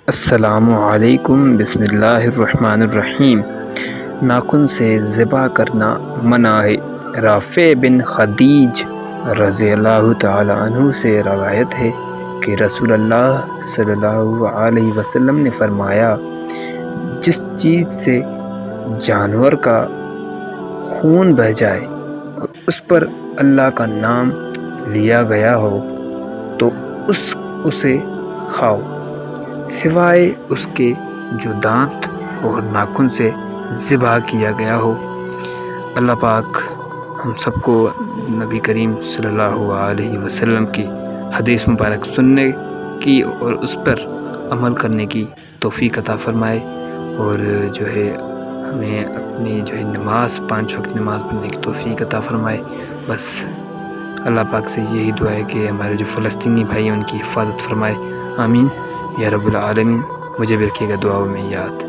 السلام علیکم، بسم اللہ الرحمن الرحیم۔ ناخن سے ذبح کرنا منع ہے۔ رافع بن خدیج رضی اللہ تعالی عنہ سے روایت ہے کہ رسول اللہ صلی اللہ علیہ وسلم نے فرمایا، جس چیز سے جانور کا خون بہہ جائے اور اس پر اللہ کا نام لیا گیا ہو تو اسے کھاؤ، سوائے اس کے جو دانت اور ناخن سے ذبح کیا گیا ہو۔ اللہ پاک ہم سب کو نبی کریم صلی اللہ علیہ وسلم کی حدیث مبارک سننے کی اور اس پر عمل کرنے کی توفیق عطا فرمائے، اور جو ہے ہمیں اپنی جو ہے نماز 5 وقت نماز پڑھنے کی توفیق عطا فرمائے۔ بس اللہ پاک سے یہی دعا ہے کہ ہمارے جو فلسطینی بھائی ہیں ان کی حفاظت فرمائے، آمین یا رب العالمین۔ مجھے بھی رکھیے گا دعاؤں میں یاد۔